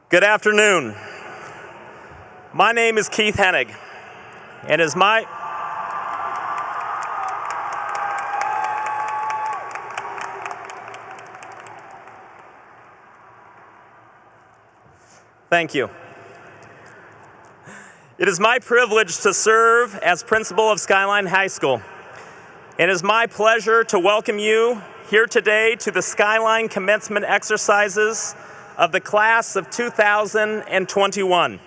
Good afternoon. My name is Keith Hennig, and it is my Thank you. It is my privilege to serve as principal of Skyline High School. It is my pleasure to welcome you here today to the Skyline commencement exercises of the class of 2021.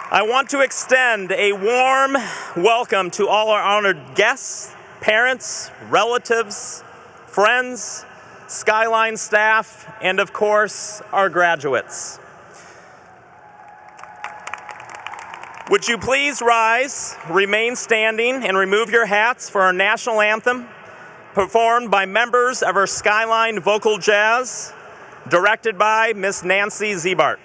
I want to extend a warm welcome to all our honored guests, parents, relatives, friends, Skyline staff, and of course, our graduates. Would you please rise, remain standing, and remove your hats for our national anthem, performed by members of our Skyline Vocal Jazz, directed by Miss Nancy Zebart.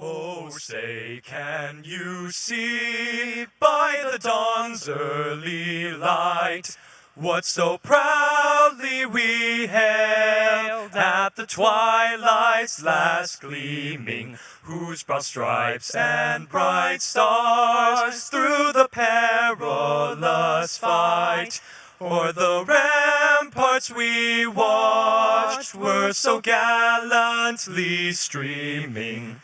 Oh, say, can you see by the dawn's early light what so proudly we hailed at the twilight's last gleaming, whose broad stripes and bright stars through the perilous fight o'er the ramparts we watched were so gallantly streaming.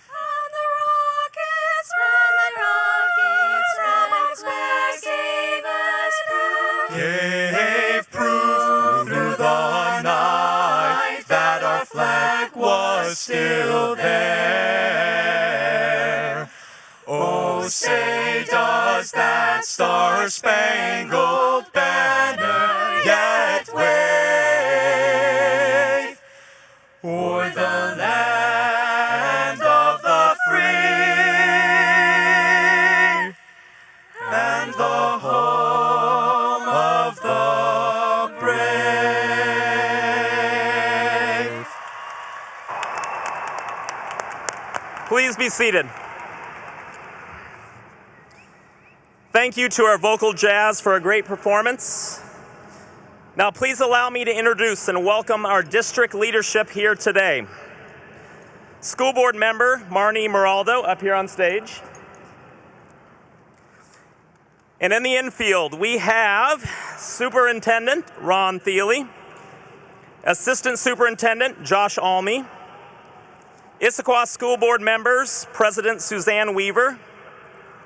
Gave proof through the night that our flag was still there. Oh, say, does that star-spangled banner yet wave o'er the land of the free and the home of the brave? Please be seated. Thank you to our vocal jazz for a great performance. Now please allow me to introduce and welcome our district leadership here today. School board member Marnie Moraldo up here on stage. And in the infield, we have Superintendent Ron Thiele, Assistant Superintendent Josh Almy, Issaquah School Board members President Suzanne Weaver,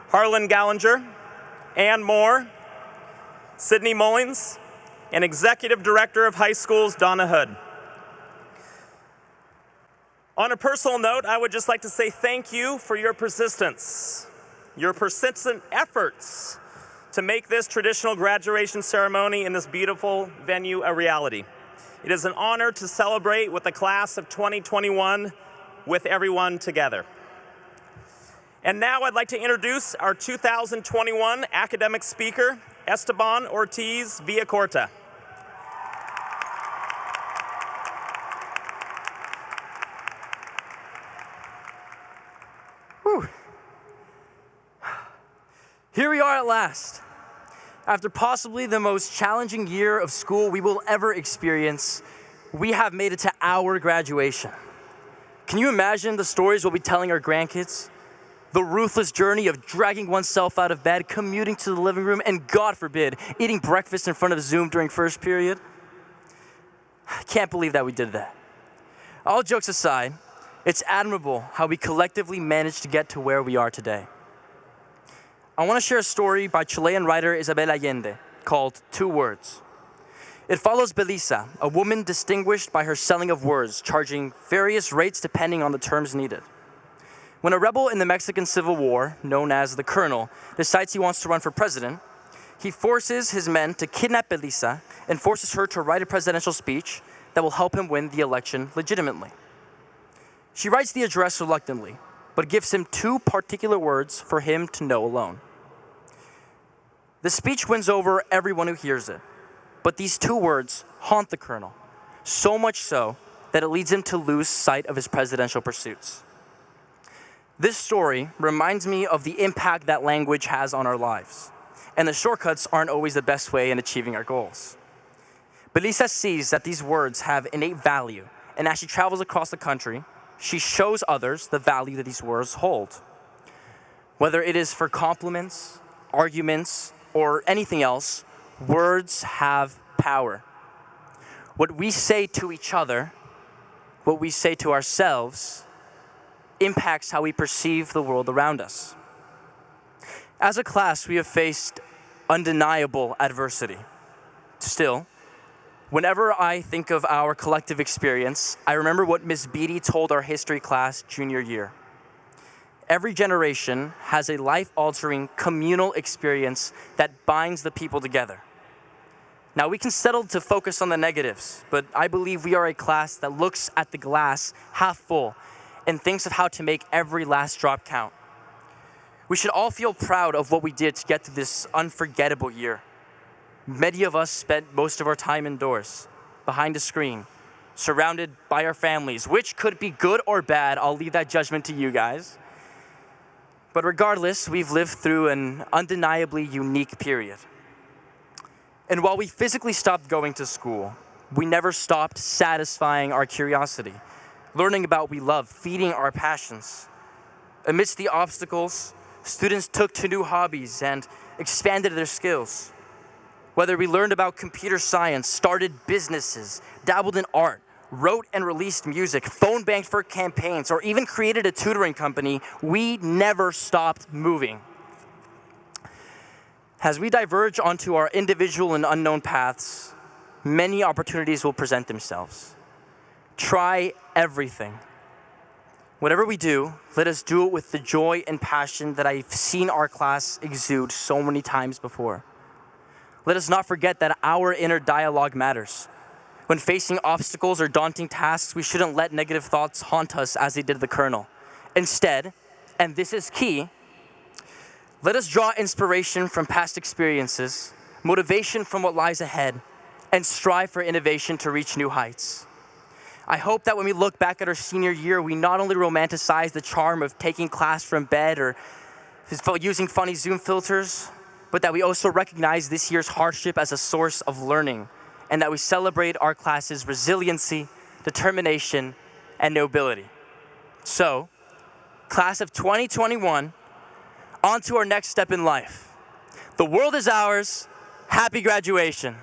Harlan Gallinger, Ann Moore, Sydney Mullins, and Executive Director of High Schools Donna Hood. On a personal note, I would just like to say thank you for your persistence, your persistent efforts to make this traditional graduation ceremony in this beautiful venue a reality. It is an honor to celebrate with the class of 2021 with everyone together. And now I'd like to introduce our 2021 academic speaker, Esteban Ortiz Villacorta. Whew. Here we are at last. After possibly the most challenging year of school we will ever experience, we have made it to our graduation. Can you imagine the stories we'll be telling our grandkids? The ruthless journey of dragging oneself out of bed, commuting to the living room, and God forbid, eating breakfast in front of Zoom during first period. I can't believe that we did that. All jokes aside, it's admirable how we collectively managed to get to where we are today. I want to share a story by Chilean writer Isabel Allende called 2 Words. It follows Belisa, a woman distinguished by her selling of words, charging various rates depending on the terms needed. When a rebel in the Mexican Civil War, known as the Colonel, decides he wants to run for president, he forces his men to kidnap Belisa and forces her to write a presidential speech that will help him win the election legitimately. She writes the address reluctantly, but gives him 2 particular words for him to know alone. The speech wins over everyone who hears it, but these two words haunt the colonel, so much so that it leads him to lose sight of his presidential pursuits. This story reminds me of the impact that language has on our lives, and the shortcuts aren't always the best way in achieving our goals. But Lisa sees that these words have innate value, and as she travels across the country, she shows others the value that these words hold. Whether it is for compliments, arguments, or anything else, words have power. What we say to each other, what we say to ourselves, impacts how we perceive the world around us. As a class, we have faced undeniable adversity. Still, whenever I think of our collective experience, I remember what Ms. Beatty told our history class junior year. Every generation has a life-altering communal experience that binds the people together. Now, we can settle to focus on the negatives, but I believe we are a class that looks at the glass half full and thinks of how to make every last drop count. We should all feel proud of what we did to get to this unforgettable year. Many of us spent most of our time indoors, behind a screen, surrounded by our families, which could be good or bad. I'll leave that judgment to you guys. But regardless, we've lived through an undeniably unique period. And while we physically stopped going to school, we never stopped satisfying our curiosity, learning about what we love, feeding our passions. Amidst the obstacles, students took to new hobbies and expanded their skills. Whether we learned about computer science, started businesses, dabbled in art, wrote and released music, phone banked for campaigns, or even created a tutoring company, we never stopped moving. As we diverge onto our individual and unknown paths, many opportunities will present themselves. Try everything. Whatever we do, let us do it with the joy and passion that I've seen our class exude so many times before. Let us not forget that our inner dialogue matters. When facing obstacles or daunting tasks, we shouldn't let negative thoughts haunt us as they did the colonel. Instead, and this is key, let us draw inspiration from past experiences, motivation from what lies ahead, and strive for innovation to reach new heights. I hope that when we look back at our senior year, we not only romanticize the charm of taking class from bed or using funny Zoom filters, but that we also recognize this year's hardship as a source of learning, and that we celebrate our class's resiliency, determination, and nobility. So, class of 2021, on to our next step in life. The world is ours. Happy graduation.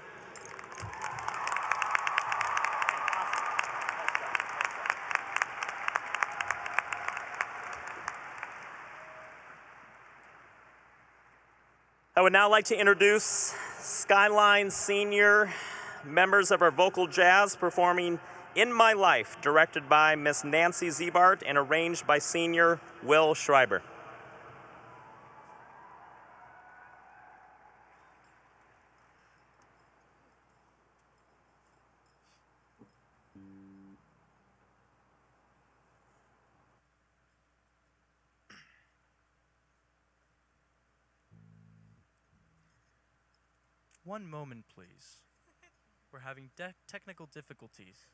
I would now like to introduce Skyline senior members of our vocal jazz performing In My Life, directed by Miss Nancy Ziebart and arranged by senior Will Schreiber. One moment, please. We're having technical difficulties.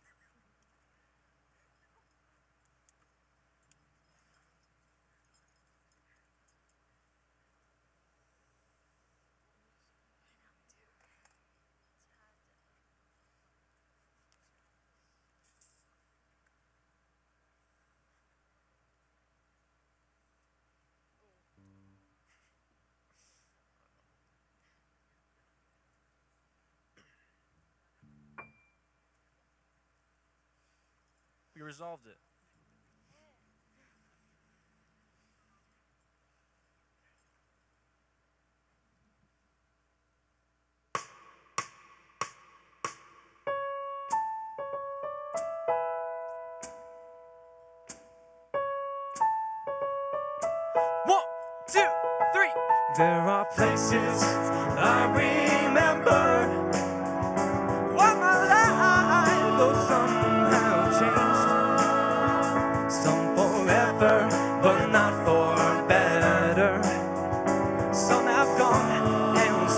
We resolved it. One, two, three. There are places I remember what my life goes somehow changed. Some forever, but not for better. Some have gone and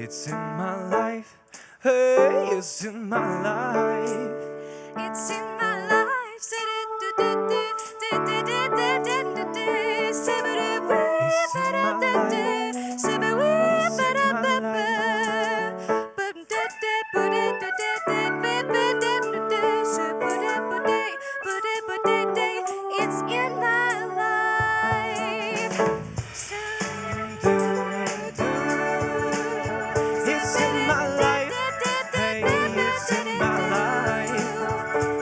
It's in my life. Hey, it's in my life. It's in my life. It's in my life.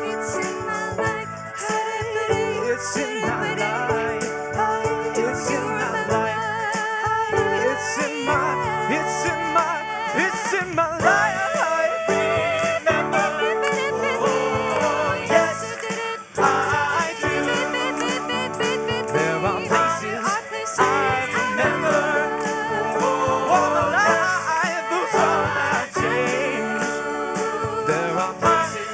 It's in my life. Hey, it's in my life. It's in my life. It's in my life. It's in my life. It's in my life. Remember, oh yes, I do. There are places I remember. Oh, my life was all I changed. There are places,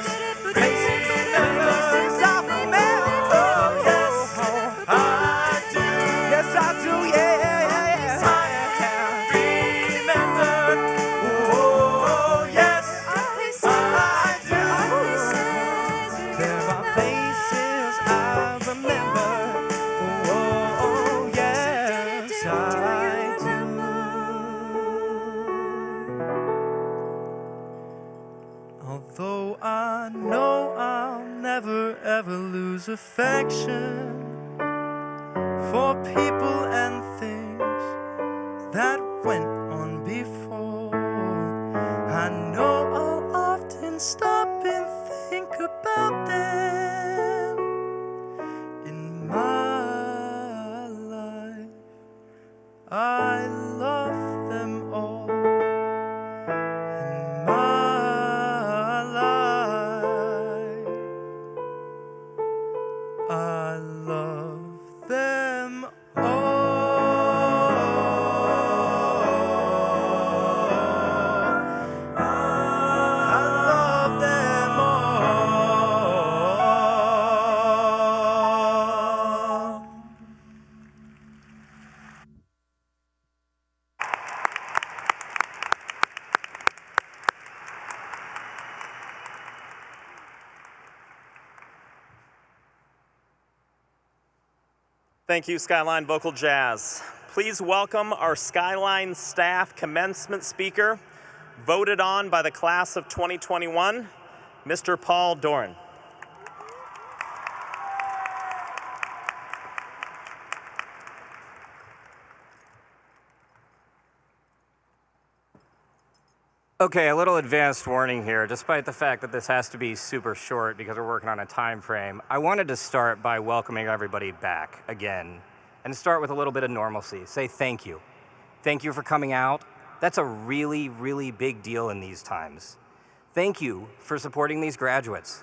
memories I remember. Oh, yes, I do. Yes, I do. Yeah. Remember. Oh, yes, I do. There are places I remember. Oh, yes, I do. Although I know I'll never ever lose affection for people and things that went on before, I know I'll often stop and think about them in my life. I love them all in my life. I love them all. I love them all. Thank you, Skyline Vocal Jazz. Please welcome our Skyline staff commencement speaker, voted on by the class of 2021, Mr. Paul Doran. Okay, a little advanced warning here. Despite the fact that this has to be super short because we're working on a time frame, I wanted to start by welcoming everybody back again and start with a little bit of normalcy. Say thank you. Thank you for coming out. That's a really, really big deal in these times. Thank you for supporting these graduates.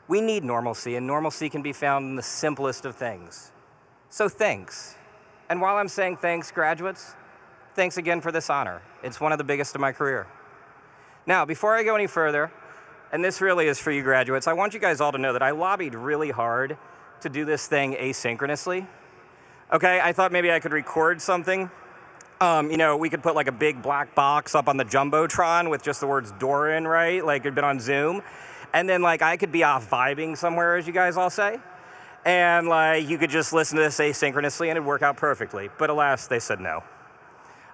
We need normalcy, and normalcy can be found in the simplest of things. So thanks. And while I'm saying thanks, graduates, thanks again for this honor. It's one of the biggest of my career. Now, before I go any further, and this really is for you graduates, I want you guys all to know that I lobbied really hard to do this thing asynchronously. Okay, I thought maybe I could record something. We could put like a big black box up on the Jumbotron with just the words Doran, right? Like it'd been on Zoom. And then like I could be off vibing somewhere, as you guys all say. And like you could just listen to this asynchronously and it'd work out perfectly. But alas, they said no.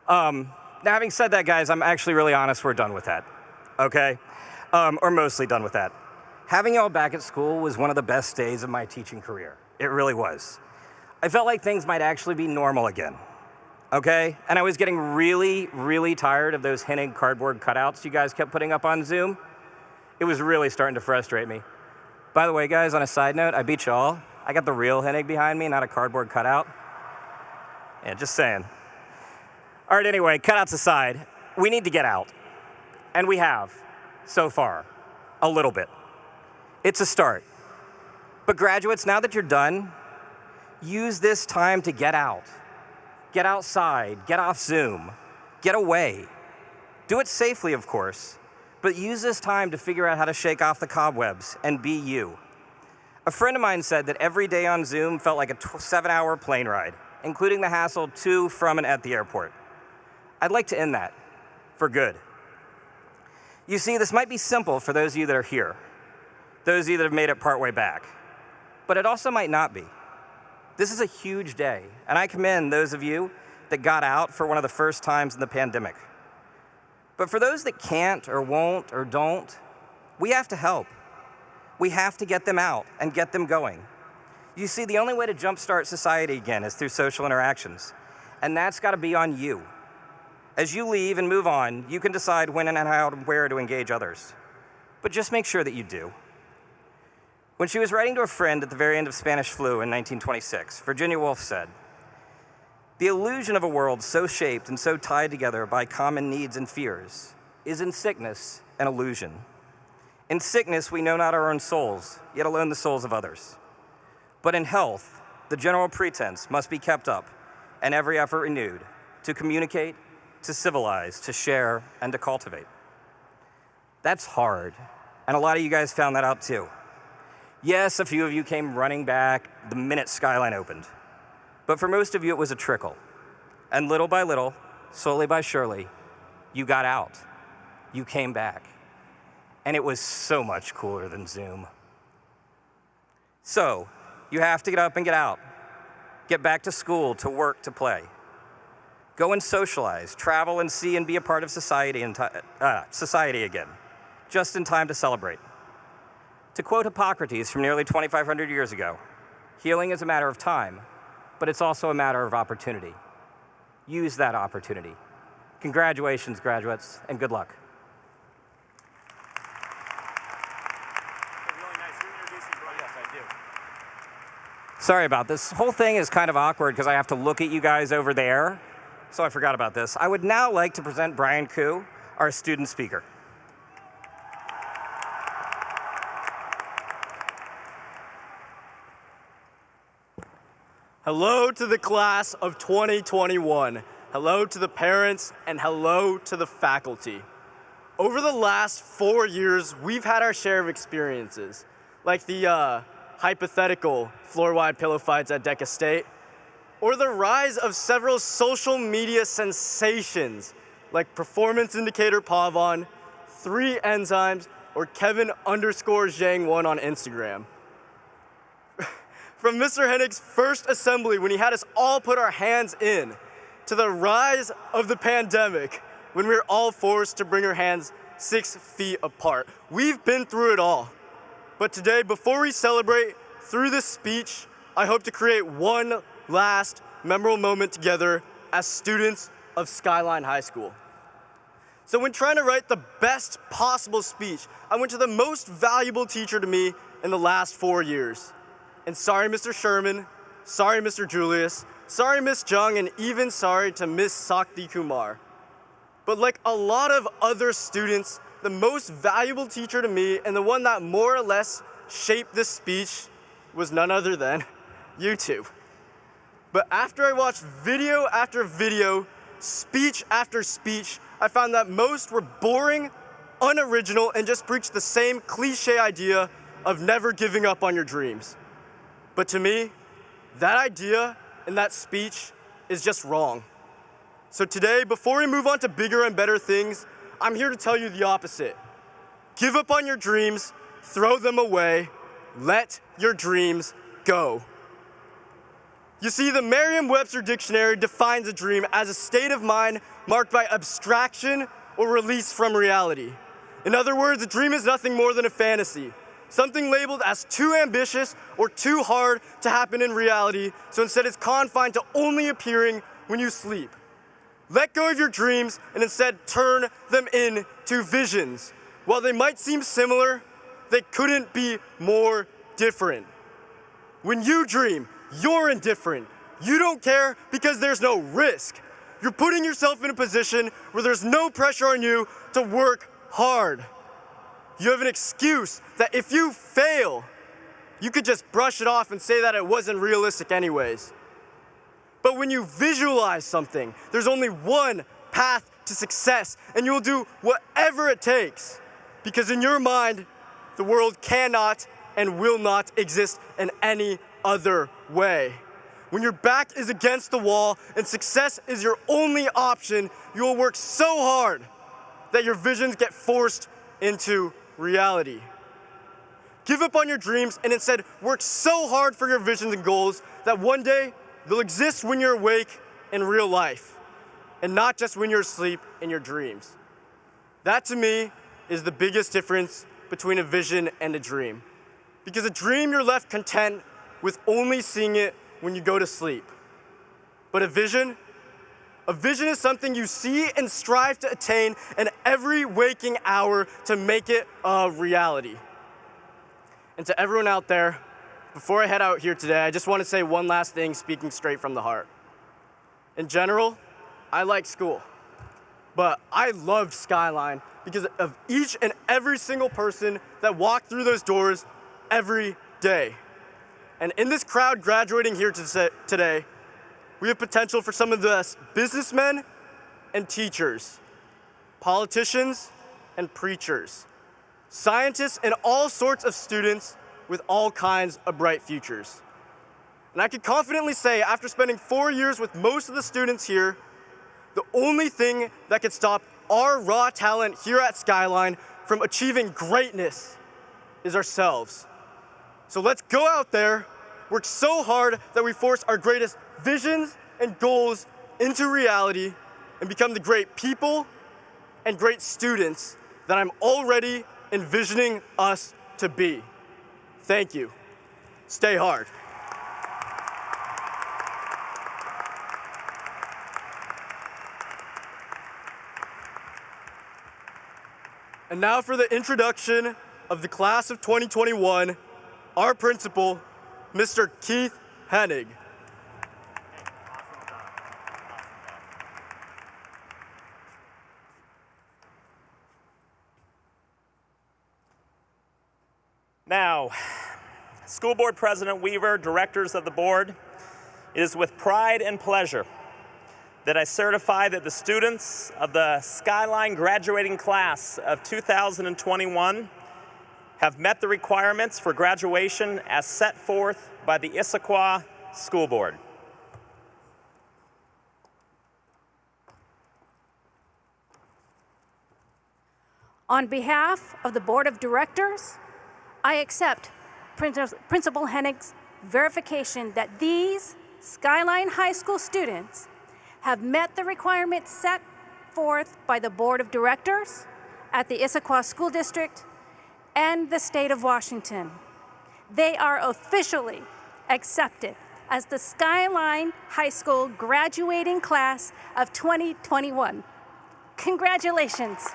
Now having said that, guys, I'm actually really honest, we're done with that. Okay? Or mostly done with that. Having y'all back at school was one of the best days of my teaching career. It really was. I felt like things might actually be normal again. Okay? And I was getting really, really tired of those hinted cardboard cutouts you guys kept putting up on Zoom. It was really starting to frustrate me. By the way, guys, on a side note, I beat y'all. I got the real Hennig behind me, not a cardboard cutout. Yeah, just saying. All right, anyway, cutouts aside, we need to get out. And we have, so far, a little bit. It's a start. But graduates, now that you're done, use this time to get out. Get outside, get off Zoom, get away. Do it safely, of course, but use this time to figure out how to shake off the cobwebs and be you. A friend of mine said that every day on Zoom felt like a 7-hour plane ride, including the hassle to, from, and at the airport. I'd like to end that. for good. You see, this might be simple for those of you that are here, those of you that have made it partway back, but it also might not be. This is a huge day, and I commend those of you that got out for one of the first times in the pandemic. But for those that can't or won't or don't, we have to help. We have to get them out and get them going. You see, the only way to jumpstart society again is through social interactions, and that's got to be on you. As you leave and move on, you can decide when and how and where to engage others. But just make sure that you do. When she was writing to a friend at the very end of Spanish flu in 1926, Virginia Woolf said, "The illusion of a world so shaped and so tied together by common needs and fears is in sickness an illusion. In sickness we know not our own souls, yet alone the souls of others. But in health, the general pretense must be kept up and every effort renewed to communicate, to civilize, to share, and to cultivate." That's hard, and a lot of you guys found that out too. Yes, a few of you came running back the minute Skyline opened. But for most of you, it was a trickle. And little by little, slowly by surely, you got out. You came back. And it was so much cooler than Zoom. So, you have to get up and get out. Get back to school, to work, to play. Go and socialize, travel and see and be a part of society again, just in time to celebrate. To quote Hippocrates from nearly 2,500 years ago, healing is a matter of time, but it's also a matter of opportunity. Use that opportunity. Congratulations, graduates, and good luck. Sorry about this. Whole thing is kind of awkward because I have to look at you guys over there, so I forgot about this. I would now like to present Brian Koo, our student speaker. Hello to the class of 2021. Hello to the parents, and hello to the faculty. Over the last 4 years, we've had our share of experiences, like the hypothetical floor-wide pillow fights at Deca State, or the rise of several social media sensations, like Performance Indicator Pavon, 3 Enzymes, or Kevin_Zhang1 on Instagram. From Mr. Hennig's first assembly when he had us all put our hands in, to the rise of the pandemic when we were all forced to bring our hands 6 feet apart. We've been through it all. But today, before we celebrate, through this speech, I hope to create one last memorable moment together as students of Skyline High School. So when trying to write the best possible speech, I went to the most valuable teacher to me in the last 4 years. And sorry, Mr. Sherman, sorry, Mr. Julius, sorry, Miss Jung, and even sorry to Miss Sakti Kumar. But like a lot of other students, the most valuable teacher to me and the one that more or less shaped this speech was none other than YouTube. But after I watched video after video, speech after speech, I found that most were boring, unoriginal, and just preached the same cliche idea of never giving up on your dreams. But to me, that idea and that speech is just wrong. So today, before we move on to bigger and better things, I'm here to tell you the opposite. Give up on your dreams, throw them away, let your dreams go. You see, the Merriam-Webster Dictionary defines a dream as a state of mind marked by abstraction or release from reality. In other words, a dream is nothing more than a fantasy, something labeled as too ambitious or too hard to happen in reality, so instead it's confined to only appearing when you sleep. Let go of your dreams and instead turn them into visions. While they might seem similar, they couldn't be more different. When you dream, you're indifferent. You don't care because there's no risk. You're putting yourself in a position where there's no pressure on you to work hard. You have an excuse that if you fail, you could just brush it off and say that it wasn't realistic anyways. But when you visualize something, there's only one path to success, and you'll do whatever it takes. Because in your mind, the world cannot and will not exist in any other way. When your back is against the wall and success is your only option, you will work so hard that your visions get forced into reality. Give up on your dreams and instead work so hard for your visions and goals that one day they'll exist when you're awake in real life and not just when you're asleep in your dreams. That to me is the biggest difference between a vision and a dream. Because a dream, you're left content with only seeing it when you go to sleep. But a vision is something you see and strive to attain in every waking hour to make it a reality. And to everyone out there, before I head out here today, I just want to say one last thing, speaking straight from the heart. In general, I like school, but I loved Skyline because of each and every single person that walked through those doors every day. And in this crowd graduating here today, we have potential for some of the best businessmen and teachers, politicians and preachers, scientists, and all sorts of students with all kinds of bright futures. And I can confidently say, after spending 4 years with most of the students here, the only thing that could stop our raw talent here at Skyline from achieving greatness is ourselves. So let's go out there, work so hard that we force our greatest visions and goals into reality and become the great people and great students that I'm already envisioning us to be. Thank you. Stay hard. And now for the introduction of the class of 2021, our principal, Mr. Keith Hennig. Now, School Board President Weaver, directors of the board, it is with pride and pleasure that I certify that the students of the Skyline graduating class of 2021 have met the requirements for graduation as set forth by the Issaquah School Board. On behalf of the Board of Directors, I accept Principal Hennig's verification that these Skyline High School students have met the requirements set forth by the Board of Directors at the Issaquah School District and the state of Washington. They are officially accepted as the Skyline High School graduating class of 2021. Congratulations.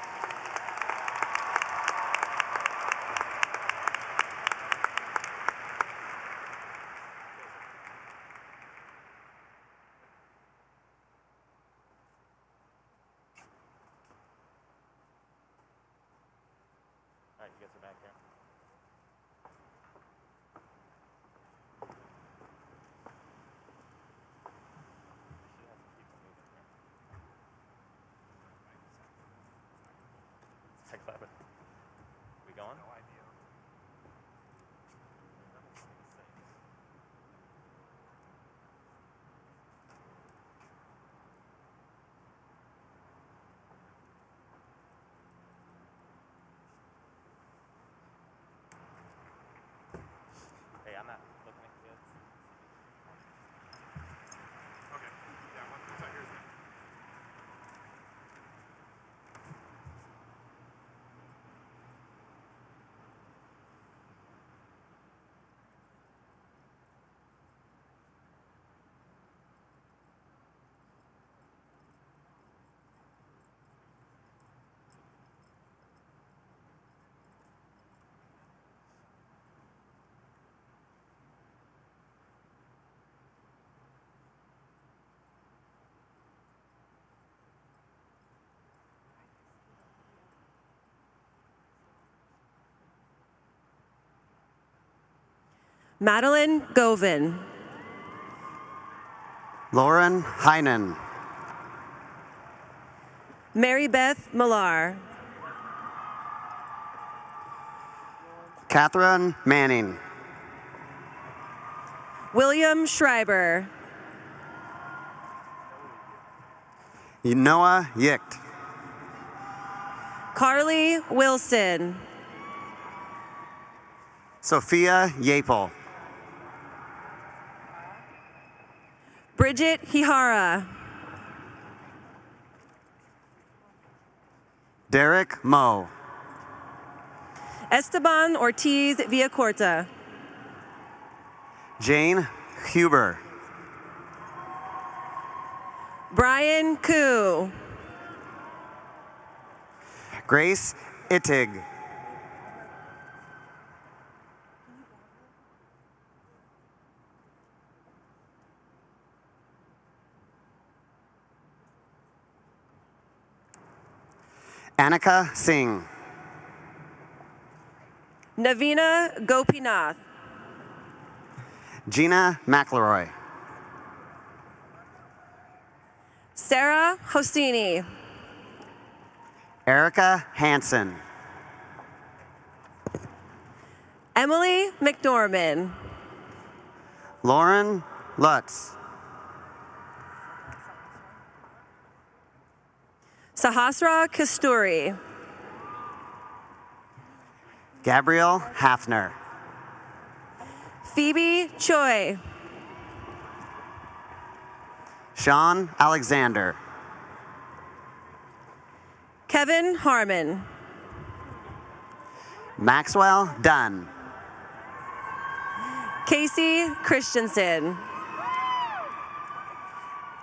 All right, you guys are back here. Tech Lab. We going? No idea. Hey, I'm not looking at kids. Okay. Yeah, one inside here's me. Madeline Govin. Lauren Heinen. Mary Beth Millar. Catherine Manning. William Schreiber. Noah Yicht. Carly Wilson. Sophia Yapel. Bridget Hihara. Derek Moe. Esteban Ortiz Villacorta. Jane Huber. Brian Koo. Grace Ittig. Annika Singh. Navina Gopinath. Gina McElroy. Sarah Hosseini. Erica Hansen. Emily McNorman. Lauren Lutz. Sahasra Kasturi. Gabrielle Hafner. Phoebe Choi. Sean Alexander. Kevin Harmon. Maxwell Dunn. Casey Christensen.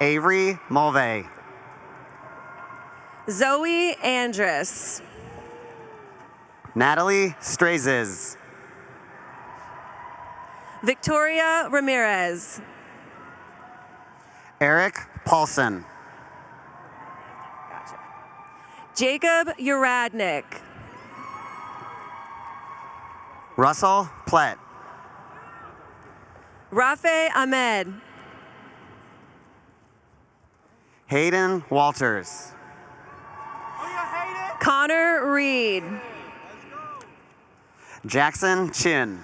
Avery Mulvey. Zoe Andrus. Natalie Strazes. Victoria Ramirez. Eric Paulson. Jacob Uradnik. Russell Plett. Rafe Ahmed. Hayden Walters. Connor Reed. Jackson Chin.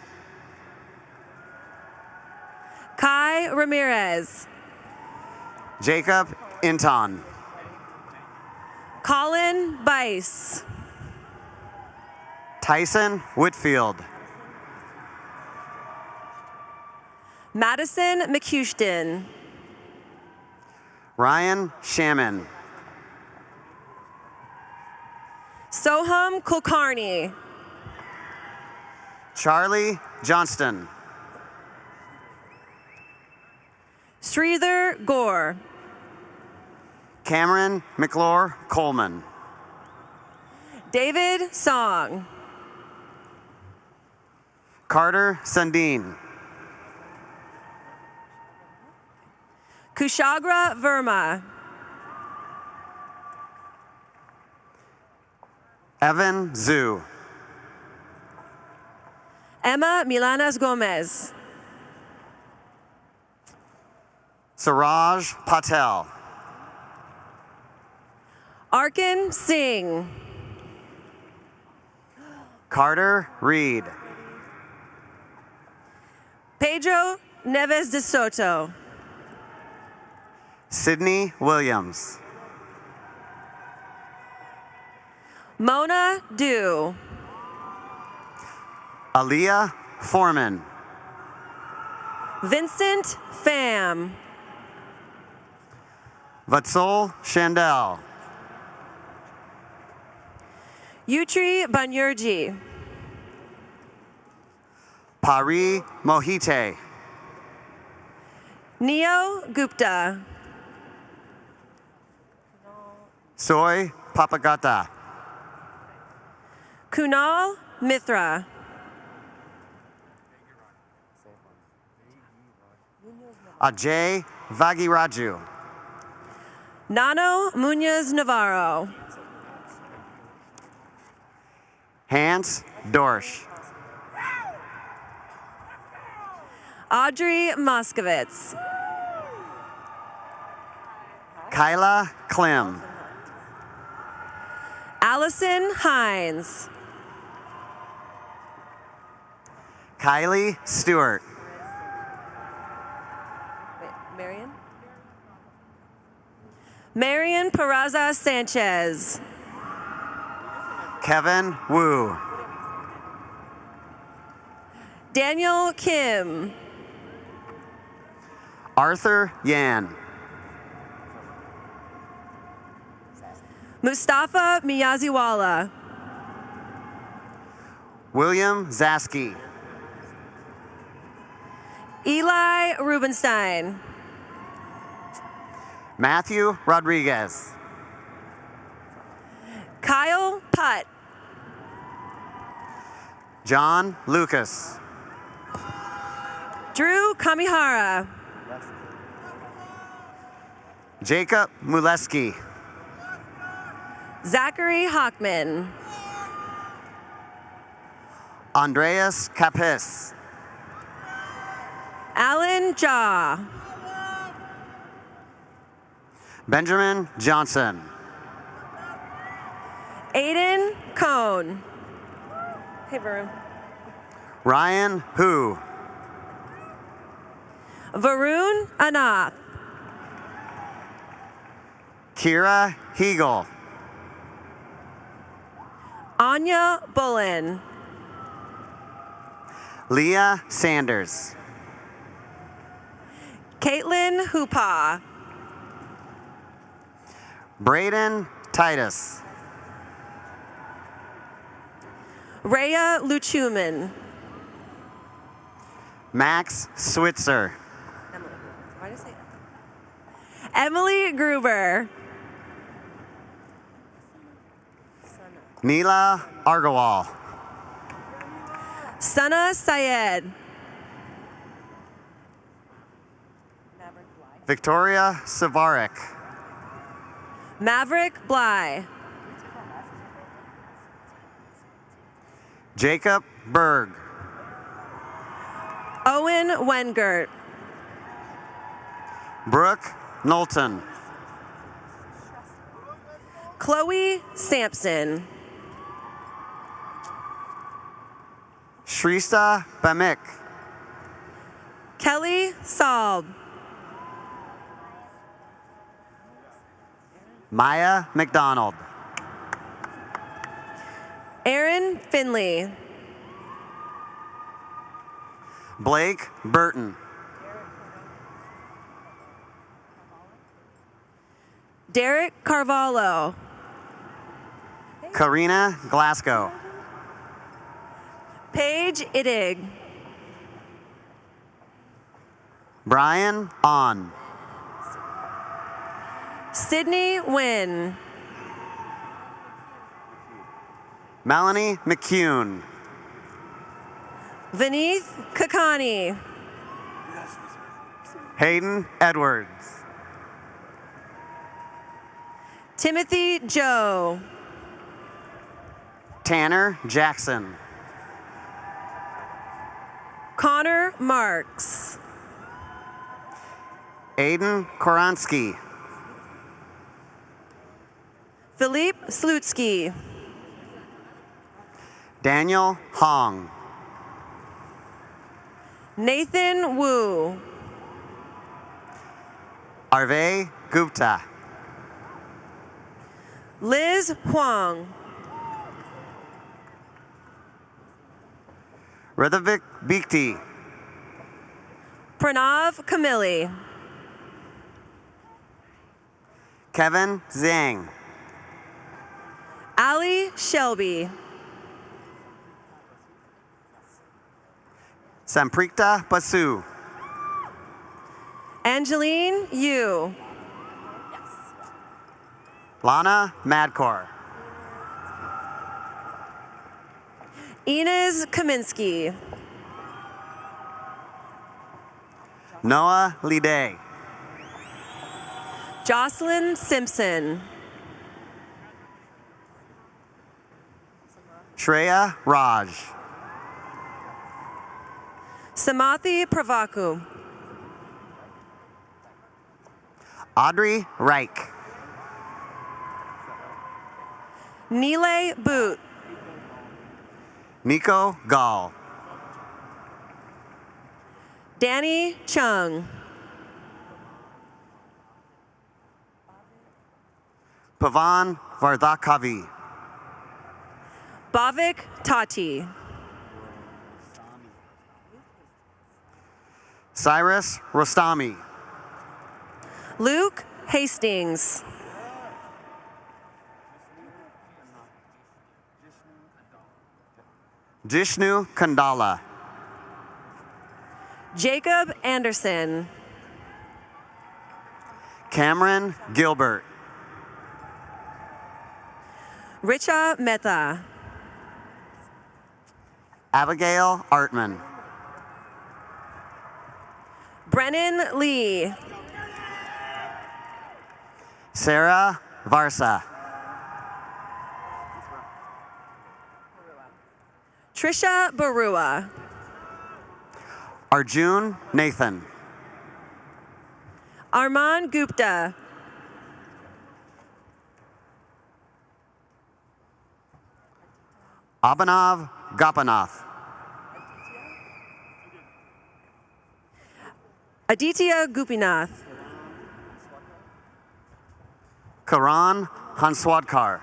Kai Ramirez. Jacob Inton. Colin Bice. Tyson Whitfield. Madison McHuston. Ryan Shaman. Soham Kulkarni. Charlie Johnston. Sridhar Gore. Cameron McClure Coleman. David Song. Carter Sundin. Kushagra Verma. Evan Zhu. Emma Milanas Gomez. Siraj Patel. Arkan Singh. Carter Reed. Pedro Neves de Soto. Sydney Williams. Mona Du. Aaliyah Foreman. Vincent Pham. Vatsol Chandel. Yutri Banyurji. Pari Mohite. Neo Gupta. Soy Papagata. Kunal Mithra. Ajay Vagiraju. Nano Munoz Navarro. Hans Dorsch. Audrey Moskowitz. Kyla Clem. Allison Hines. Kylie Stewart. Marion? Marion Peraza Sanchez. Kevin Wu. Daniel Kim. Arthur Yan. Mustafa Miyaziwala. William Zaski. Eli Rubenstein. Matthew Rodriguez. Kyle Putt. John Lucas. Drew Kamihara. Jacob Muleski. Zachary Hockman. Andreas Capis. Alan Jaw. Benjamin Johnson. Aiden Cohn. Hey, Varun. Ryan Hu. Varun Anath. Kira Hegel. Anya Bullen. Leah Sanders. Caitlin Hoopaw. Braden Titus. Rhea Luchuman. Max Switzer. Why did I say Emily Gruber. Neela Argawal. Sana Syed. Victoria Savarek. Maverick Bly. Jacob Berg. Owen Wengert. Brooke Knowlton. Chloe Sampson. Shrista Bamik. Kelly Saul. Maya McDonald. Aaron Finley. Blake Burton. Derek Carvalho. Karina Glasgow. Paige Iddig. Brian On. Sydney Wynn. Melanie McCune. Vineeth Kakani. Hayden Edwards. Timothy Joe. Tanner Jackson. Connor Marks. Aiden Koransky. Philippe Slutsky. Daniel Hong. Nathan Wu. Arve Gupta. Liz Huang. Radhavik Bikti. Pranav Kamili. Kevin Zhang. Ali Shelby. Samprikta Basu. Angeline Yu. Lana Madkor. Inez Kaminsky. Noah Liday. Jocelyn Simpson. Shreya Raj. Samathi Pravaku. Audrey Reich. Nile Boot. Nico Gall. Danny Chung. Pavan Vardhakavi. Bhavik Tati. Cyrus Rostami. Luke Hastings. Jishnu Kandala. Jacob Anderson. Cameron Gilbert. Richa Mehta. Abigail Artman. Brennan Lee. Sarah Varsa. Trisha Barua. Arjun Nathan. Arman Gupta. Abhinav Gopinath. Aditya Gupinath. Karan Hanswadkar.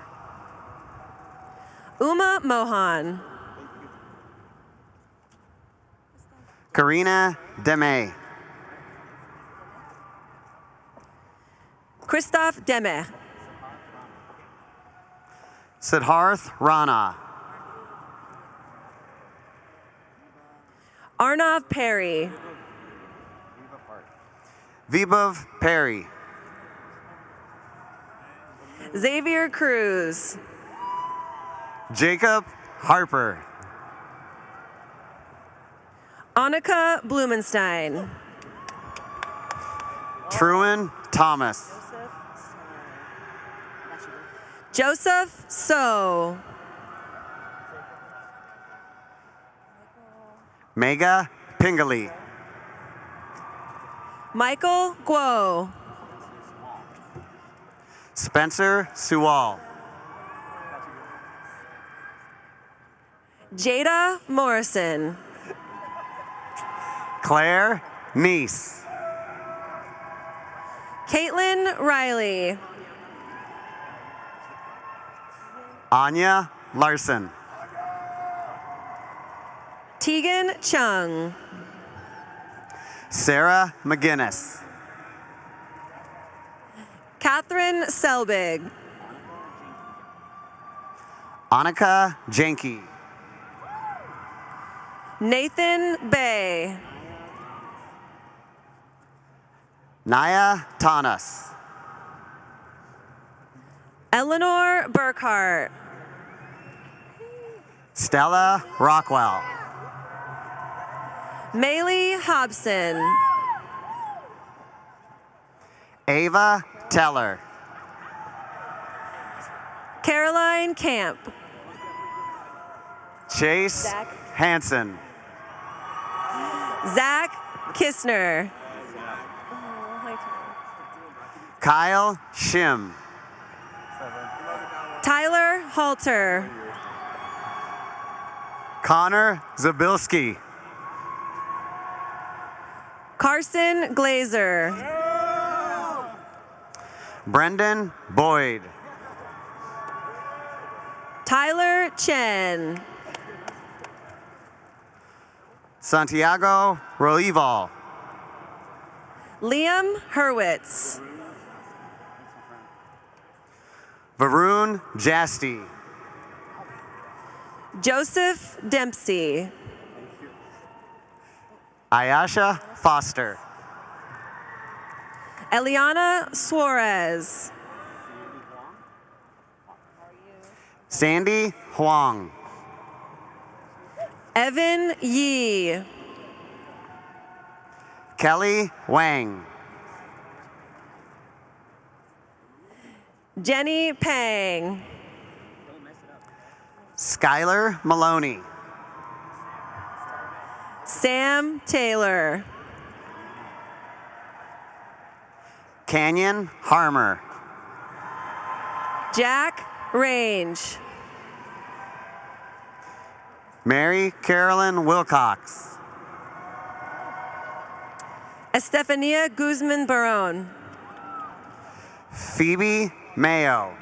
Uma Mohan. Karina Demay. Christoph Demeh. Siddharth Rana. Arnav Perry. Vibhav Perry. Xavier Cruz. Jacob Harper. Annika Blumenstein. Truman Thomas. Joseph So. Mega Pingali. Michael Guo. Spencer Sewall. Jada Morrison. Claire Neese. Caitlin Riley. Anya Larson. Tegan Chung. Sarah McGinnis. Catherine Selbig. Annika Janke. Nathan Bay. Naya Tanas. Eleanor Burkhart. Stella Rockwell. Maylee Hobson. Ava Teller. Caroline Camp. Chase Hansen. Zach Kistner. Kyle Shim. Tyler Halter. Connor Zabilski. Carson Glazer. Brendan Boyd. Tyler Chen. Santiago Roival. Liam Hurwitz. Varun Jasty. Joseph Dempsey. Ayasha Foster. Eliana Suarez. Sandy Huang. Evan Yee. Kelly Wang. Jenny Pang. Skylar Maloney. Sam Taylor. Canyon Harmer. Jack Range. Mary Carolyn Wilcox. Estefania Guzman Barone. Phoebe Mayo.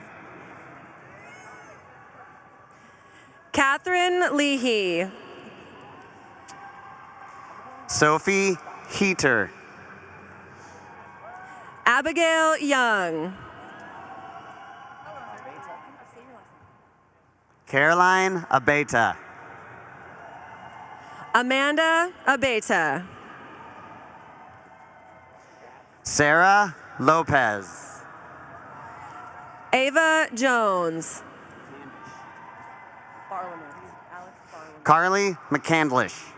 Catherine Leahy. Sophie Heater. Abigail Young. Caroline Abeta. Amanda Abeta. Sarah Lopez. Ava Jones. Carly McCandlish.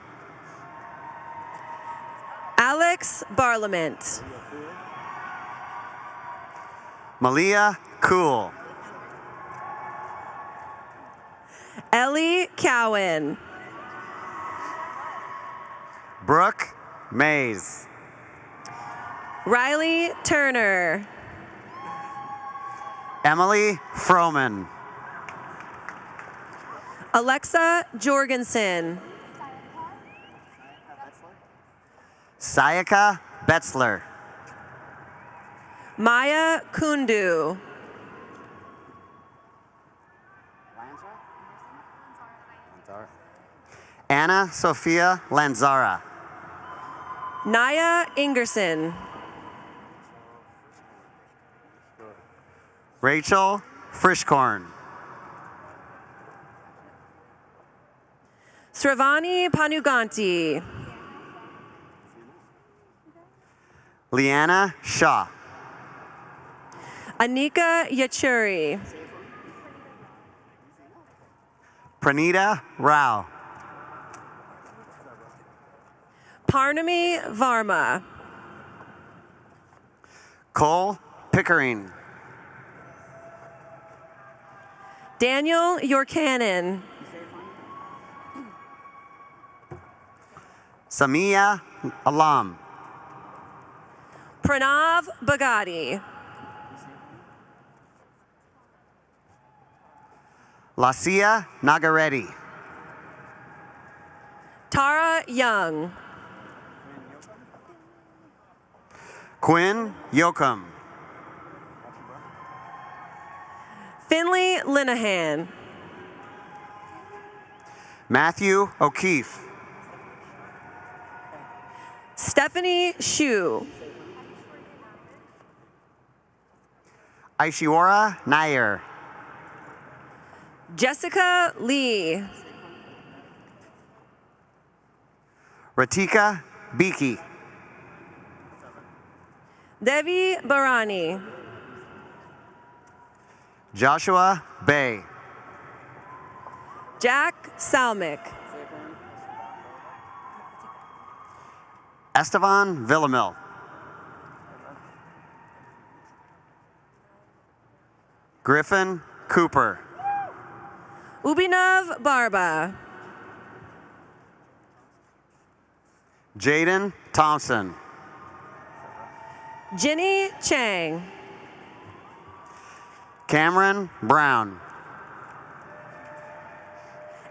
Alex Barlament. Malia Cool. Ellie Cowan. Brooke Mays. Riley Turner. Emily Froman. Alexa Jorgensen. Sayaka Betzler. Maya Kundu. Anna Sophia Lanzara. Naya Ingerson. Rachel Frischkorn. Sravani Panuganti. Leanna Shaw. Anika Yachuri. Pranita Rao. Parnami Varma. Cole Pickering. Daniel Yorkanen. Samia Alam. Pranav Bagati. Lacia Nagareddy. Tara Young. Quinn Yoakum. Finley Linehan. Matthew O'Keefe. Stephanie Shu. Aishiwara Nair. Jessica Lee. Ratika Beaky. Devi Barani. Joshua Bay. Jack Salmick. Estevan Villamil. Griffin Cooper. Ubinav Barba. Jaden Thompson. Jenny Chang. Cameron Brown.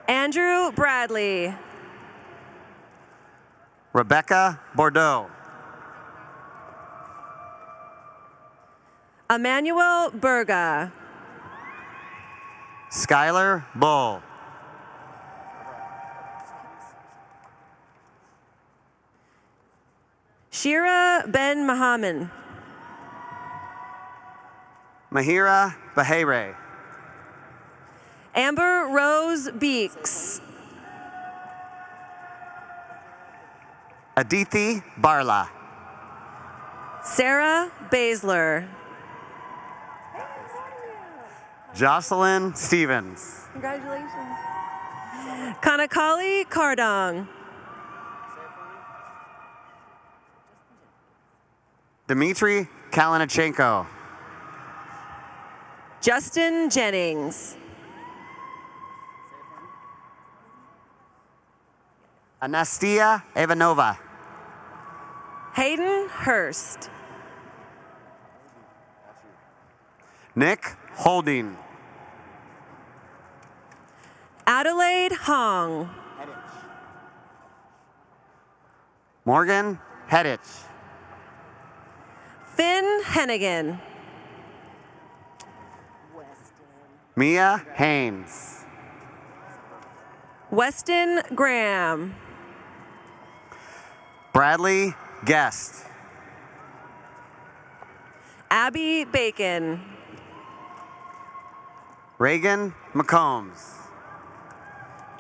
Andrew Bradley. Rebecca Bordeaux. Emmanuel Berga. Skylar Bull. Shira Ben Mohammed. Mahira Bahare. Amber Rose Beeks. Adithi Barla. Sarah Baszler. Jocelyn Stevens. Congratulations. Kanakali Kardong. Dmitry Kalinichenko. Justin Jennings. Anastia Ivanova. Hayden Hurst. Nick Holding. Adelaide Hong. Morgan Heddich. Finn Hennigan. Mia Haynes. Weston Graham. Bradley Guest. Abby Bacon. Reagan McCombs.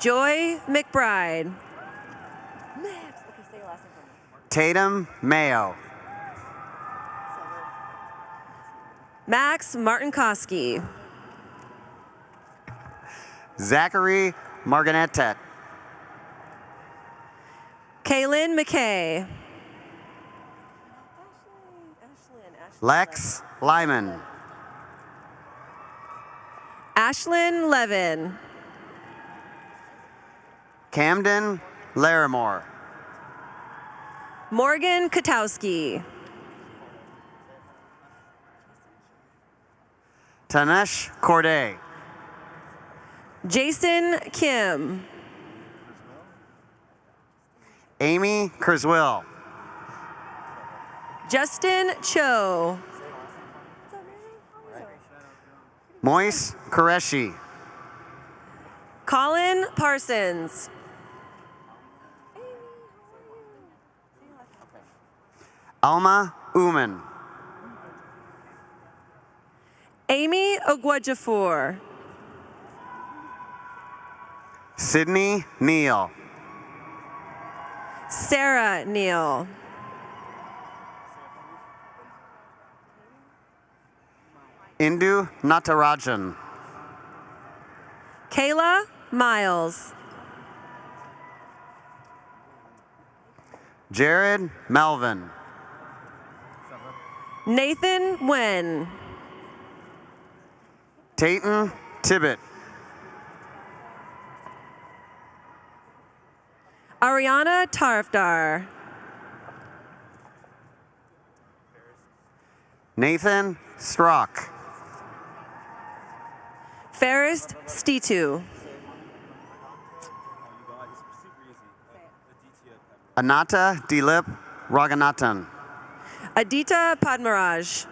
Joy McBride. Tatum Mayo. Max Martinkowski. Zachary Marganetet. Kaylin McKay. Lex Lyman. Ashlyn Levin. Camden Larimore. Morgan Katowski. Tanesh Corday. Jason Kim. Amy Kurzweil. Justin Cho. Moise Qureshi. Colin Parsons. Alma Uman. Amy Ogwuejifor. Sydney Neal. Sarah Neal. Indu Natarajan. Kayla Miles. Jared Melvin. Nathan Wen. Tayton Tibbet. Ariana Tarfdar. Nathan Strock. Ferris Stitu. Anata Dilip Raganathan. Adita Padmaraj.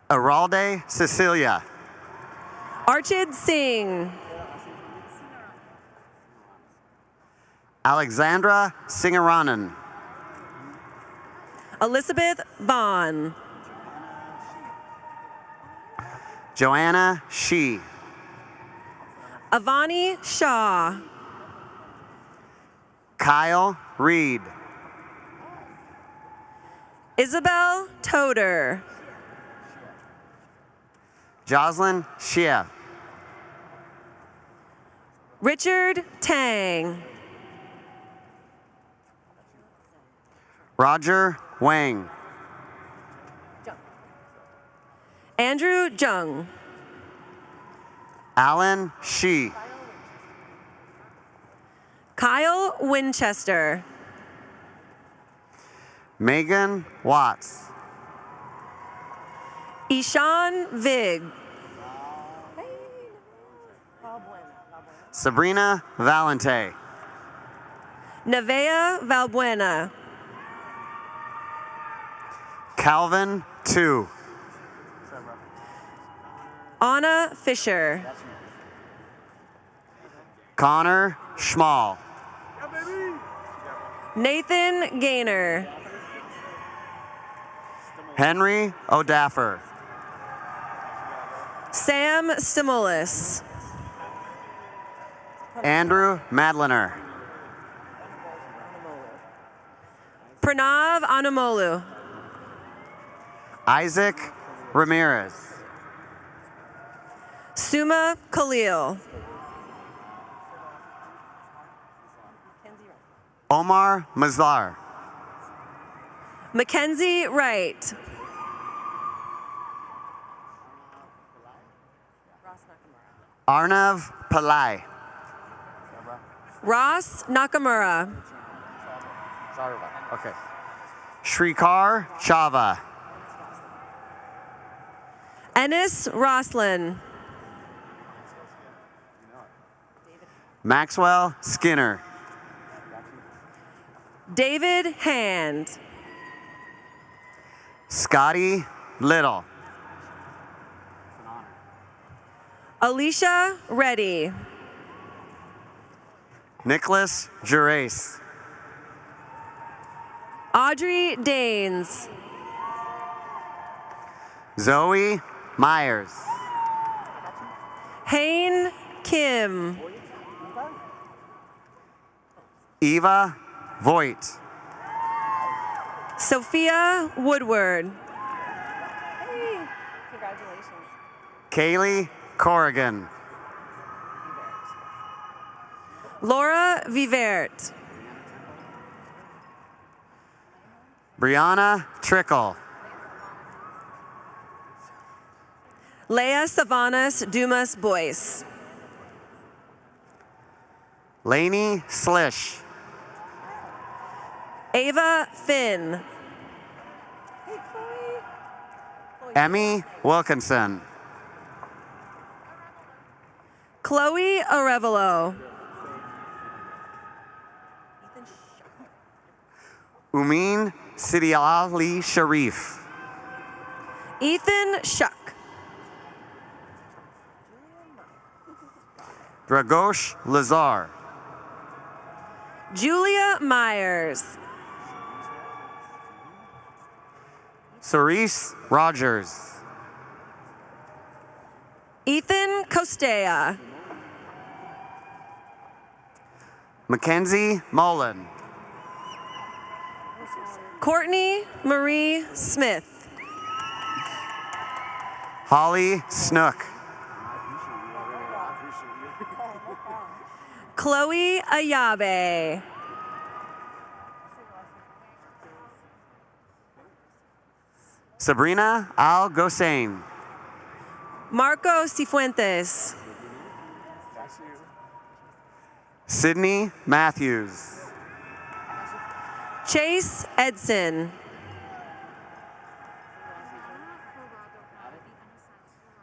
Aralde Cecilia. Archid Singh. Alexandra Singaranan. Elizabeth Vaughn. Joanna Shee. Avani Shaw. Kyle Reed. Isabel Toder. Jocelyn Shia. Richard Tang. Roger Wang. Andrew Jung. Alan Shee. Kyle Winchester. Megan Watts. Ishan Vig. Sabrina Valente. Nevea Valbuena. Calvin Tu. Anna Fisher. Connor Schmall. Nathan Gaynor. Henry O'Daffer. Sam Stimulus. Andrew Madliner. Pranav Anamolu. Isaac Ramirez. Suma Khalil. Omar Mazlar. Mackenzie Wright. Arnav Pillai. Ross Nakamura. Okay. Shrikar Chava. Ennis Roslin. Maxwell Skinner. David Hand. Scotty Little. Alicia Reddy. Nicholas Gerace. Audrey Danes. Zoe Myers. Hain Kim. Eva Voigt. Sophia Woodward. Kaylee Corrigan. Laura Vivert. Brianna Trickle. Leah Savanas Dumas Boyce. Lainey Slish. Ava Finn. Emmy Wilkinson. Chloe Arevalo. Umin Sidiali Sharif. Ethan Shuck. Dragosh Lazar. Julia Myers. Cerise Rogers. Ethan Costea. Mackenzie Mullen. Courtney Marie Smith. Holly Snook. Chloe Ayabe. Sabrina Al Gossain. Marco Cifuentes. Sydney Matthews. Chase Edson.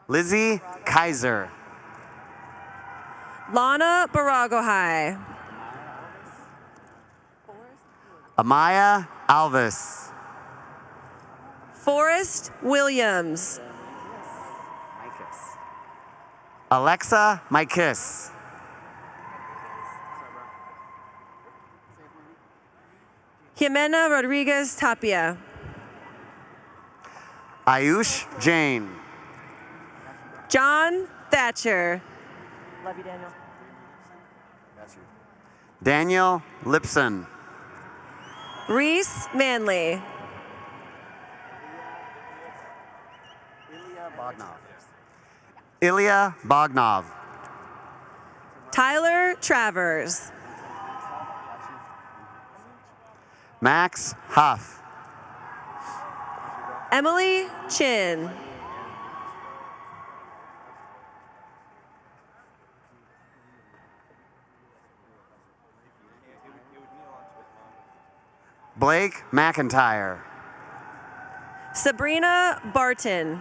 Lizzie Kaiser. Lana Baragohai. Amaya Alvis. Forrest Williams. Alexa Mikis. Jimena Rodriguez Tapia. Ayush Jain. John Thatcher. Love you, Daniel. Daniel Lipson. Reese Manley. Ilya Bognov. Tyler Travers. Max Huff. Emily Chin. Blake McIntyre. Sabrina Barton.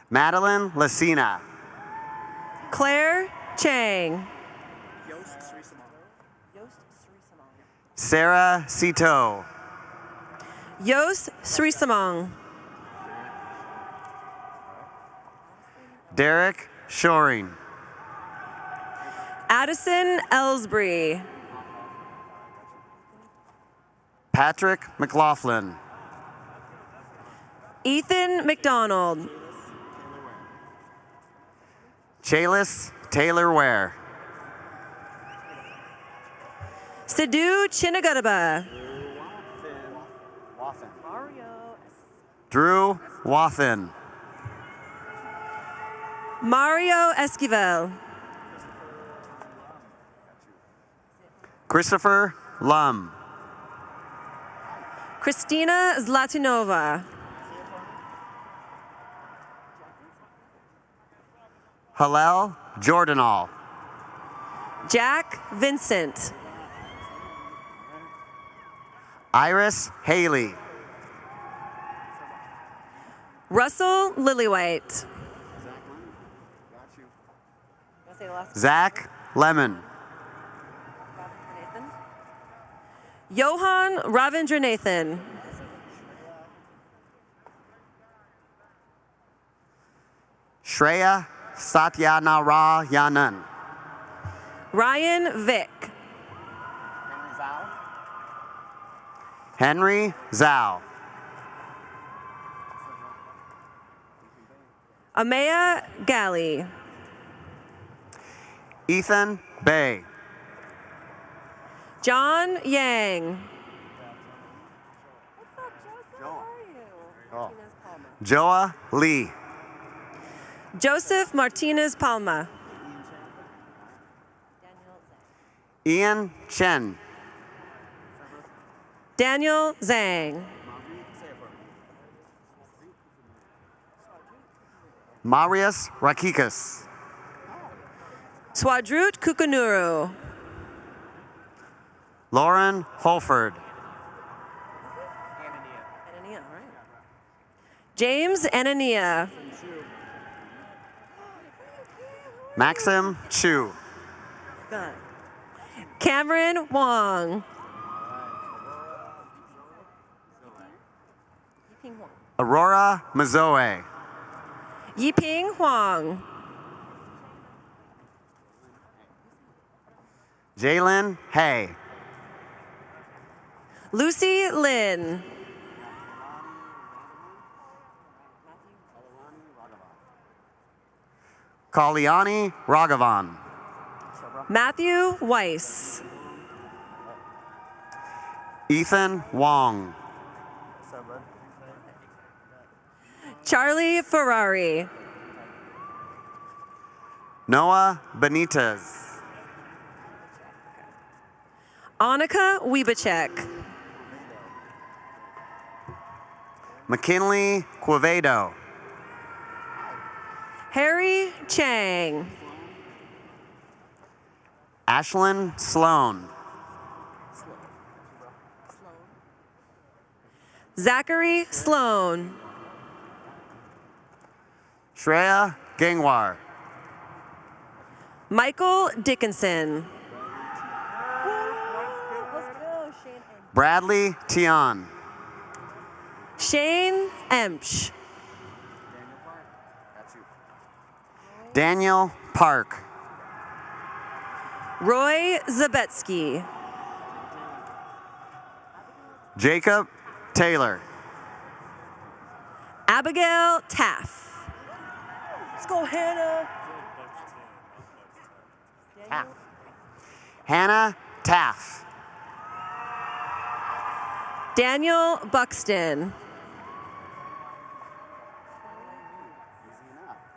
Madeline Lacina. Claire Chang. Sarah Cito. Yos Srisamong. Derek Shoring. Addison Ellsbury. Patrick McLaughlin. Ethan McDonald. Chalice Taylor Ware. Sidhu Chinnagadaba. Drew Wathen. Mario Esquivel. Christopher Lum. Christina Zlatinova. Hallel Jordanal. Jack Vincent. Iris Haley. Russell Lillywhite. Zach Lemon. Johan Ravindranathan. Shreya Satyanarayanan. Ryan Vick. Henry Zhao. Amaya Galley. Ethan Bay. John Yang. Joa Lee. Joseph Martinez Palma. Ian Chen. Daniel Zhang. Marius Rakikas. Swadrut Kukunuru. Lauren Holford. James Anania. Maxim Chu. Cameron Wong. Aurora Mazoe. Yiping Huang. Jalen Hay. Lucy Lin. Kalyani Raghavan. Matthew Weiss. Ethan Wong. Charlie Ferrari. Noah Benitez. Annika Wiebacek. McKinley Quevedo. Harry Chang. Ashlyn Sloan. Zachary Sloan. Shreya Gangwar. Michael Dickinson. Bradley Tian. Shane Emsch. Daniel Park. Roy Zabetsky. Jacob Taylor. Abigail Taff. Let's go, Hannah. Taff. Hannah Taff. Daniel Buxton.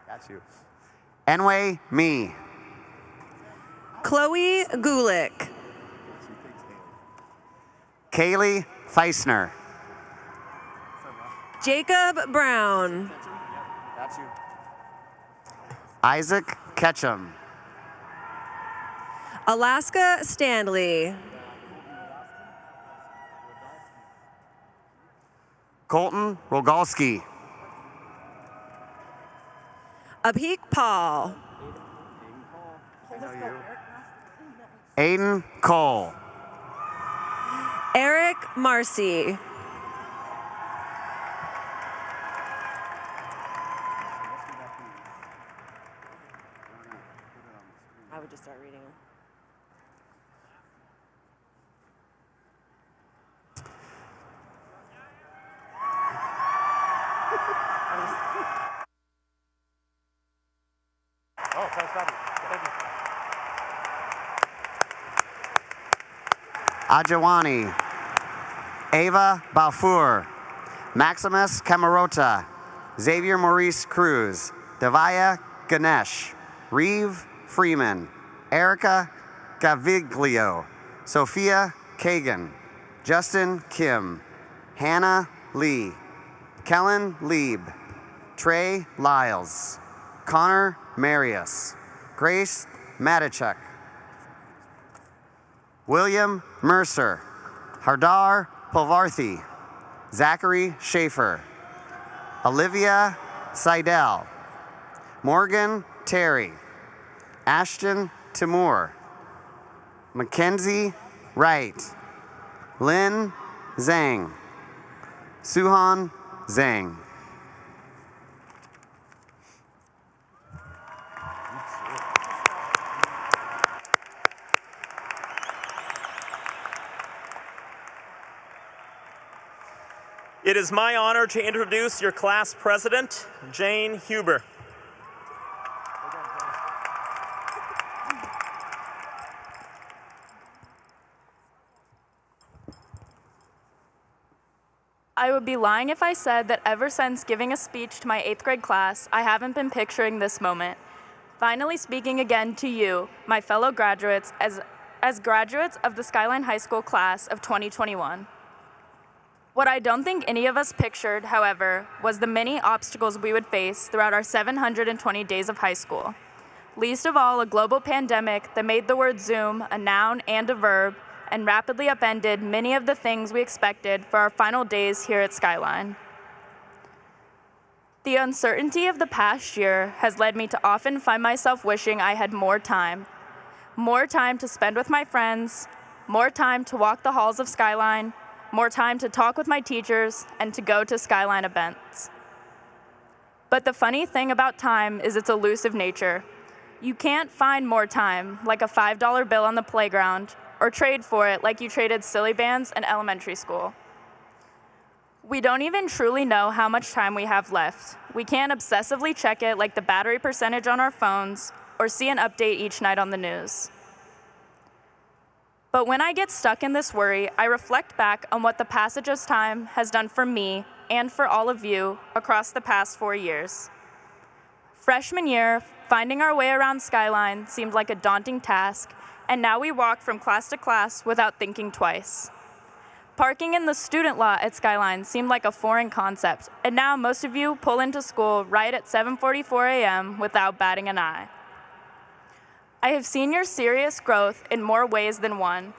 Got you. Enway Me. Chloe Gulick. Kaylee Feisner. Jacob Brown. Isaac Ketchum. Alaska Stanley. Colton Rogalski. Abhik Paul. Aiden Cole. Eric Marcy. I would just start reading them. Oh, thanks, Bobby. Thank you. Ajawani. Ava Balfour. Maximus Camarota. Xavier Maurice Cruz. Devaya Ganesh. Reeve Freeman. Erica Gaviglio. Sophia Kagan. Justin Kim. Hannah Lee. Kellen Lieb. Trey Lyles. Connor Marius. Grace Matichuk. William Mercer. Hardar Povarthi. Zachary Schaefer. Olivia Seidel. Morgan Terry. Ashton Timur. Mackenzie Wright. Lynn Zhang. Suhan Zhang. It is my honor to introduce your class president, Jane Huber. I would be lying if I said that ever since giving a speech to my 8th grade class, I haven't been picturing this moment. Finally speaking again to you, my fellow graduates, as graduates of the Skyline High School class of 2021. What I don't think any of us pictured, however, was the many obstacles we would face throughout our 720 days of high school. Least of all, a global pandemic that made the word Zoom a noun and a verb, and rapidly upended many of the things we expected for our final days here at Skyline. The uncertainty of the past year has led me to often find myself wishing I had more time to spend with my friends, more time to walk the halls of Skyline, more time to talk with my teachers, and to go to Skyline events. But the funny thing about time is its elusive nature. You can't find more time, like a $5 bill on the playground, or trade for it like you traded silly bands in elementary school. We don't even truly know how much time we have left. We can't obsessively check it like the battery percentage on our phones, or see an update each night on the news. But when I get stuck in this worry, I reflect back on what the passage of time has done for me and for all of you across the past 4 years. Freshman year, finding our way around Skyline seemed like a daunting task, and now we walk from class to class without thinking twice. Parking in the student lot at Skyline seemed like a foreign concept, and now most of you pull into school right at 7:44 a.m. without batting an eye. I have seen your serious growth in more ways than one,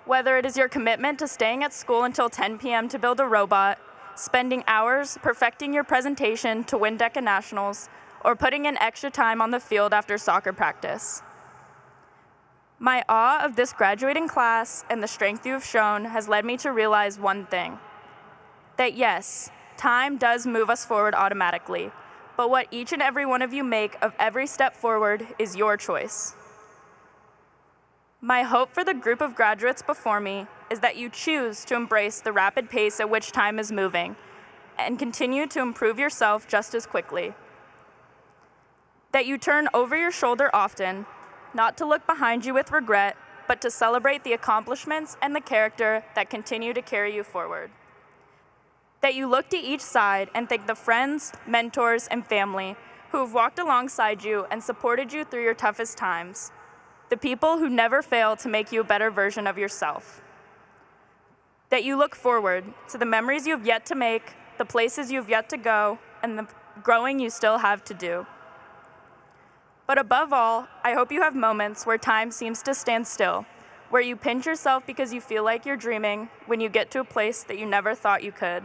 whether it is your commitment to staying at school until 10 p.m. to build a robot, spending hours perfecting your presentation to win DECA Nationals, or putting in extra time on the field after soccer practice. My awe of this graduating class and the strength you have shown has led me to realize one thing, that yes, time does move us forward automatically, but what each and every one of you make of every step forward is your choice. My hope for the group of graduates before me is that you choose to embrace the rapid pace at which time is moving and continue to improve yourself just as quickly. That you turn over your shoulder often, not to look behind you with regret, but to celebrate the accomplishments and the character that continue to carry you forward. That you look to each side and thank the friends, mentors, and family who have walked alongside you and supported you through your toughest times. The people who never fail to make you a better version of yourself. That you look forward to the memories you have yet to make, the places you have yet to go, and the growing you still have to do. But above all, I hope you have moments where time seems to stand still, where you pinch yourself because you feel like you're dreaming when you get to a place that you never thought you could.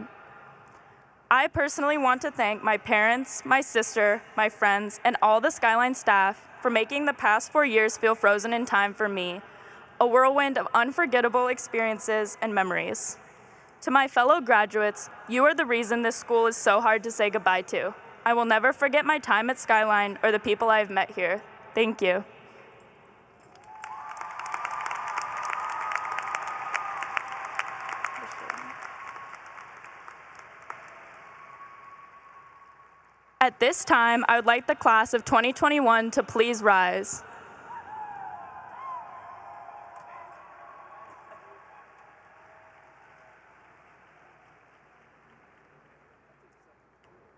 I personally want to thank my parents, my sister, my friends, and all the Skyline staff for making the past 4 years feel frozen in time for me, a whirlwind of unforgettable experiences and memories. To my fellow graduates, you are the reason this school is so hard to say goodbye to. I will never forget my time at Skyline or the people I have met here. Thank you. At this time, I would like the class of 2021 to please rise.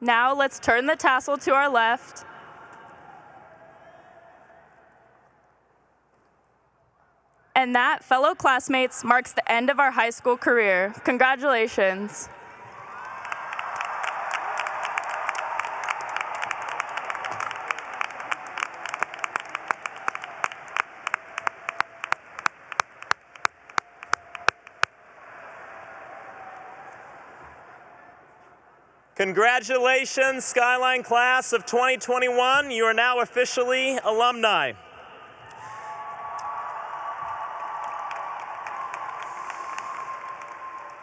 Now let's turn the tassel to our left. And that, fellow classmates, marks the end of our high school career. Congratulations. Congratulations, Skyline class of 2021. You are now officially alumni.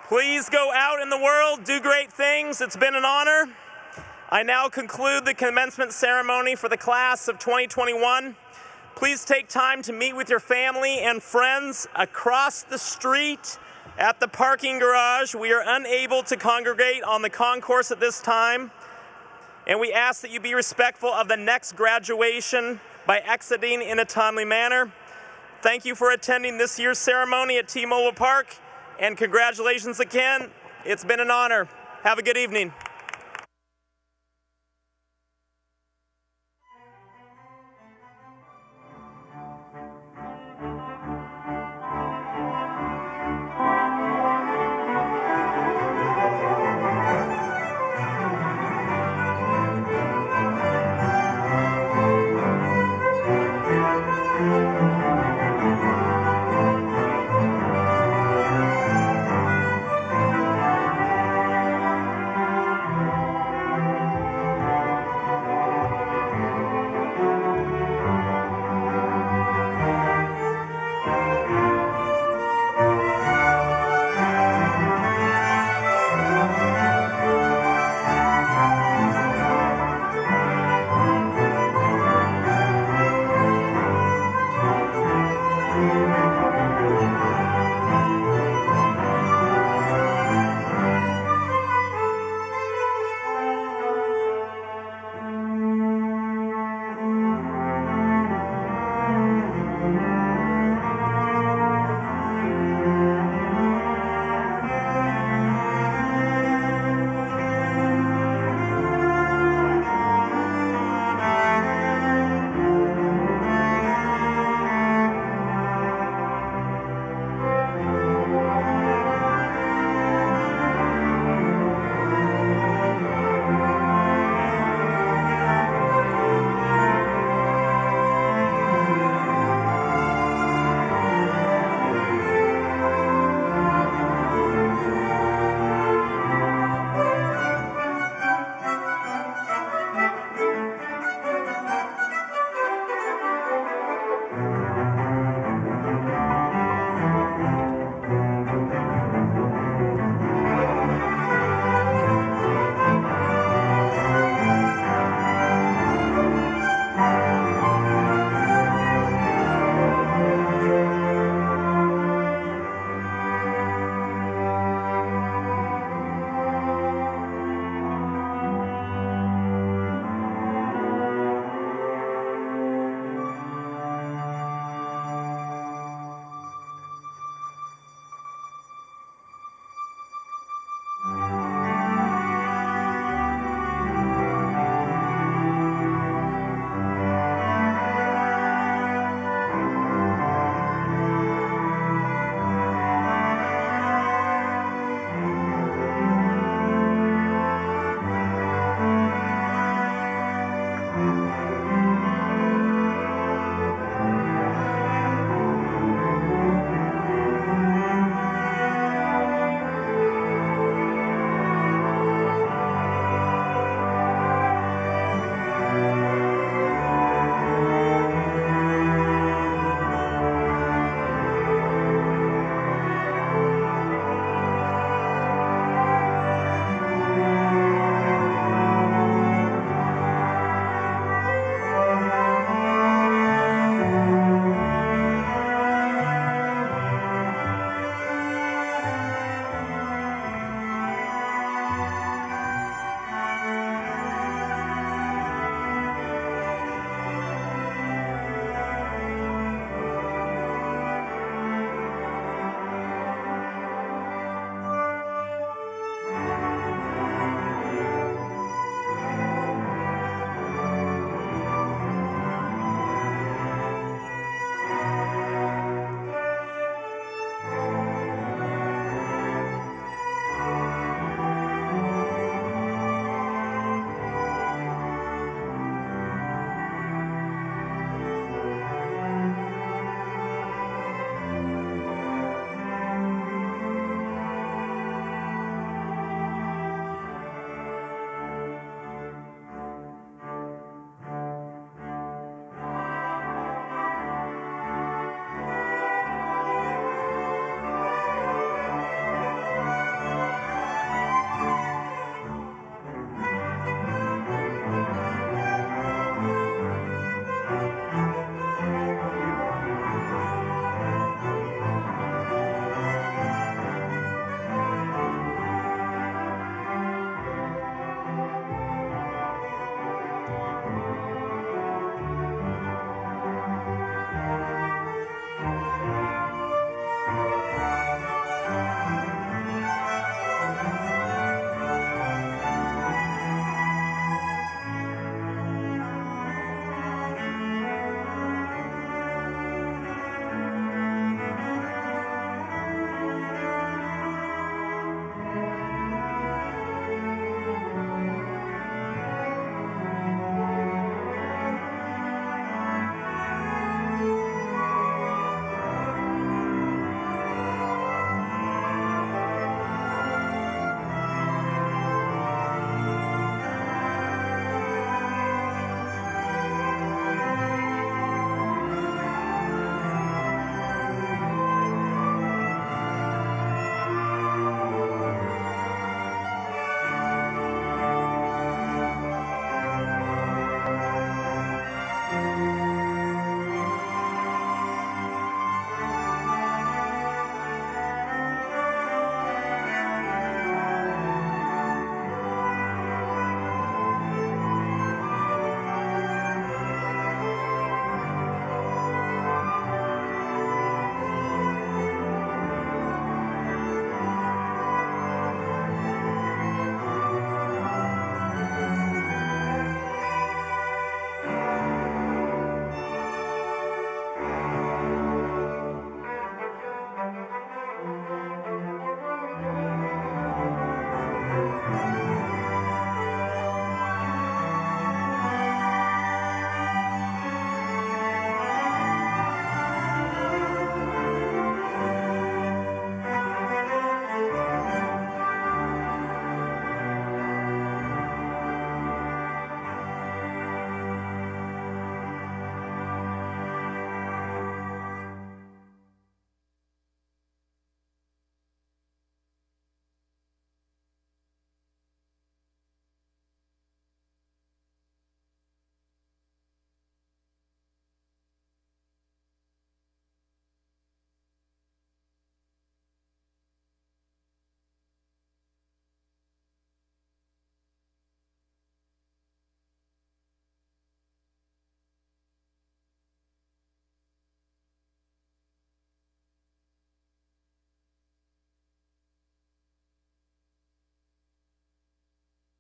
Please go out in the world, do great things. It's been an honor. I now conclude the commencement ceremony for the class of 2021. Please take time to meet with your family and friends across the street At the parking garage, we are unable to congregate on the concourse at this time, and we ask that you be respectful of the next graduation by exiting in a timely manner. Thank you for attending this year's ceremony at T-Mobile Park, and congratulations again. It's been an honor. Have a good evening.